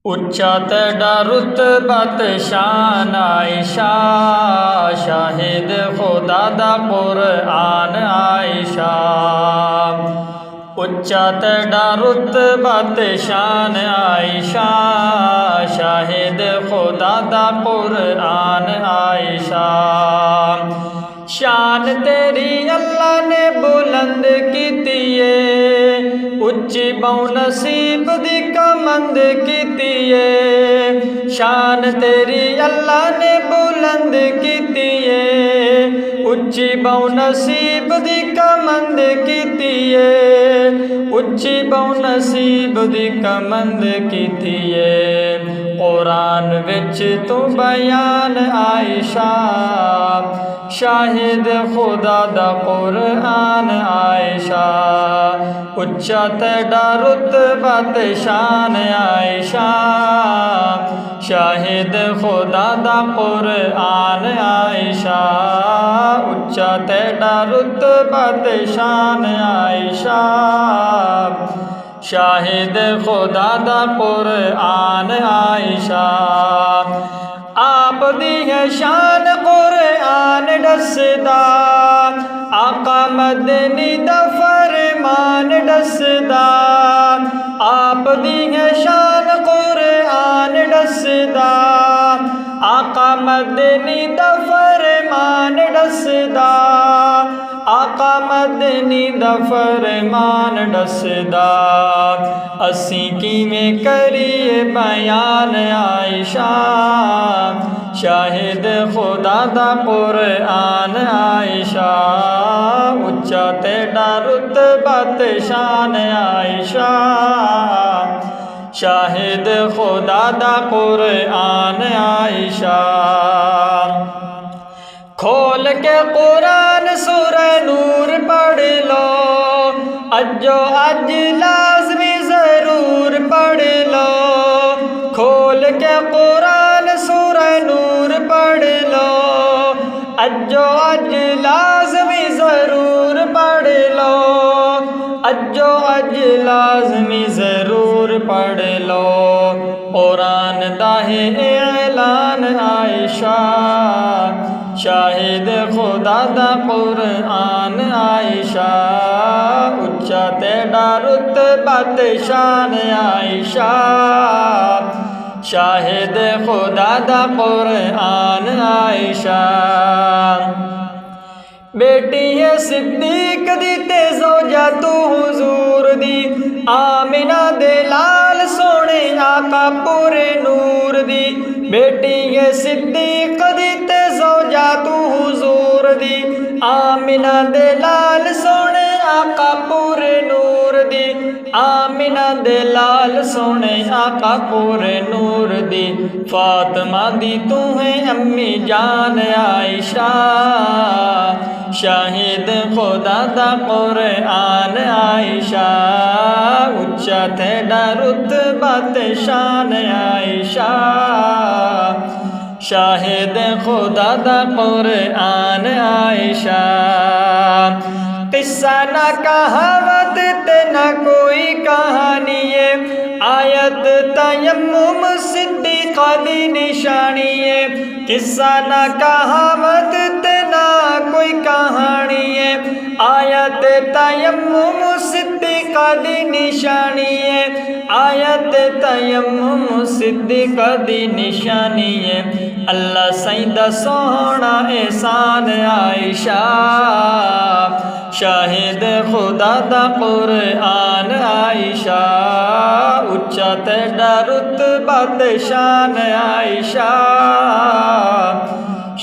उच्चा तेरा रुतबत शान आयशा, शाहिद खुदा दा कुरआन आयशा। उच्चा तेरा रुतबत शान आयशा, शाहिद खुदा दा कुरआन आयशा। शान तेरी अल्लाह ने बुलंद कीती है, उच्ची बहु नसीब दी कमंद कीती है। शान तेरी अल्लाह ने बुलंद कीती है, उच्ची बहु नसीब दी कमंद कीती है, उच्ची बहु नसीब दी कमंद कीती है। कुरान विच तू बयान आयशा, शाहिद खुदा दा कुरआन आयशा। उच्चा तेरा रुतबत शान आयशा, शाहिद खुदा दा कुरआन आयशा। उच्चा तेरा रुतबत शान आयशा, शाहिद खुदा दा कुरआन आयशा। आप दी है शान कुरआन दसदा, आका मदनी दा फरमान दसदा। आप दी है शान कुरआन दसदा, आका मदनी दा फरमान दसदा। आका मदनी दा फरमान दसदा। असी किवें करिए बयान आयशा, शाहिद खुदा दा कुरआन आयशा। उच्चा तेरा रुतबत शान आयशा, शाहिद खुदा दा कुरआन आयशा। खोल के कुरान सूरह नूर पढ़ लो, अजो अज लाजमी जरूर पढ़ लो। खोल के कुरान सूरह नूर पढ़ लो, अजो अज लाजमी जरूर पढ़ लो। अजो अज लाजमी जरूर पढ़ लो। कुरान दाहे ऐलान आयशा, शाहिद खुदा दा कुरआन आयशा। उच्चा तेरा रुतबत शान आयशा, शाहिद खुदा दा कुरआन आयशा। बेटी है सिद्दीक दी ते ज़ौजा तू हुजूर दी, आमिना दे लाल सोने आका पूरे नूर दी। बेटी है सिद्दीक दी ते ज़ौजा तू हुजूर दी, आमिना दे लाल सोने आका पूरे नूर दी। आमिना दे लाल सोने आका पूरे नूर दी। फातिमा दी तू है अम्मी जान आयशा, शाहिद खुदा दा कुरआन आयशा। उच्चा तेरा रुतबत शान आयशा, शाहिद खुदा दा कुरआन आयशा। किस्सा ना कहावत ते ना कोई कहानी है, आयत तयम्मुम सिद्दीक़ा दी निशानी है। किस्सा ना कहावत ते ना कोई कहानी है, आयत तयम्मुम सिद्दीक़ा दी निशानी है। आयत तयम्मुम सिद्दीक़ा दी निशानी है। अल्लाह सईदा सोहना एहसान आयशा, शाहिद खुदा दा कुरआन आयशा। उच्चा तेरा रुतबत शान आयशा,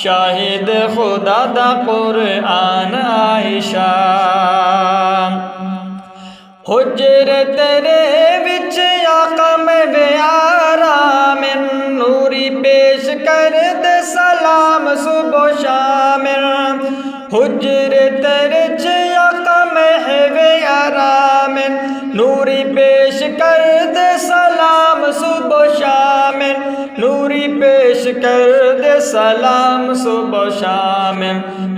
शाहिद खुदा दा कुरआन आयशा। हुजरे तेरे विच आका में बेआरा में, नूरी पेश कर दे सलाम सुबह शाम। हुजरे तेरे च आका में है बेआरा में, नूरी पेश कर दे सलाम सुबह शाम। नूरी पेश कर दे सलाम सुबह शाम।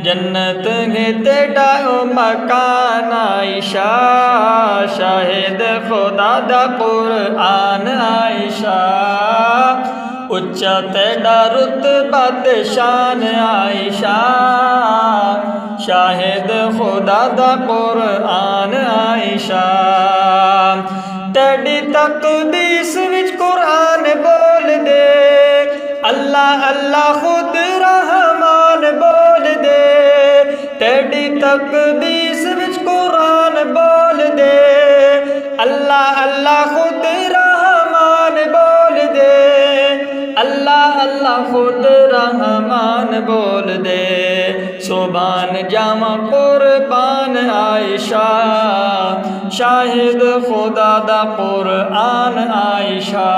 जन्नत है तेरा मकान आयशा, शाहिद खुदा दा कुरआन आयशा। उच्चा तेरा रुतबत शान आयशा शाहिद खुदा दा कुरान आयशा तेरी तकदीस विच कुरान बोल दे अल्लाह अल्लाह खुद रहमान बोल दे तेरी तकदीस विच कुरान बोल दे अल्लाह अल्लाह खुद रहमान बोल दे अल्लाह अल्लाह खुद रहमान बोल दे सुभान जामा कुर्बान आयशा शाहिद खुदा दा कुरान आयशा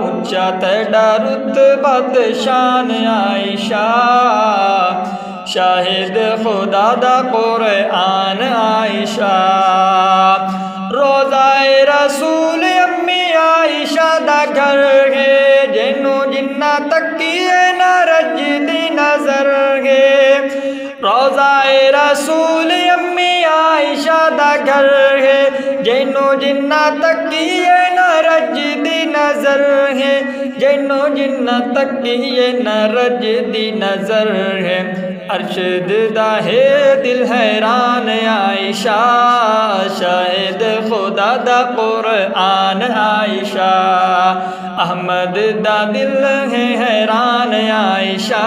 उच्चा तेरा रुतबत शान आयशा शाहिद खुदा दा कुरान आयशा रोज़ाए रसूल अम्मी आयशा दा घर है जिन्नू जिन्ना तकिए न रजदी नजर है रोज़ाए रसूल अम्मी आयशा दा घर है जिन्नू जिन्ना तकिए न रजदी नजर है जिन्नू जिन्ना तकिए न रजदी नजर है अरशद दा है दिल हैरान आयशा शाहिद खुदा दा कुरान आयशा अहमद दा दिल है हैरान आयशा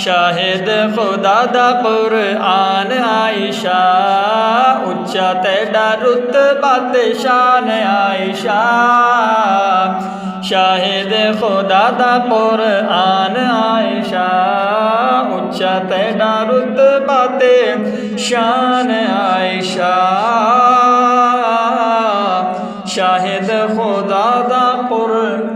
शाहिद खुदा दा कुरान आयशा उच्चा तेरा रुतबत शान आयशा शाहिद खुदा दा कुरान आयशा उच्चा तेरा रुतबत शान आयशा शाहिद खुदा दा कुरान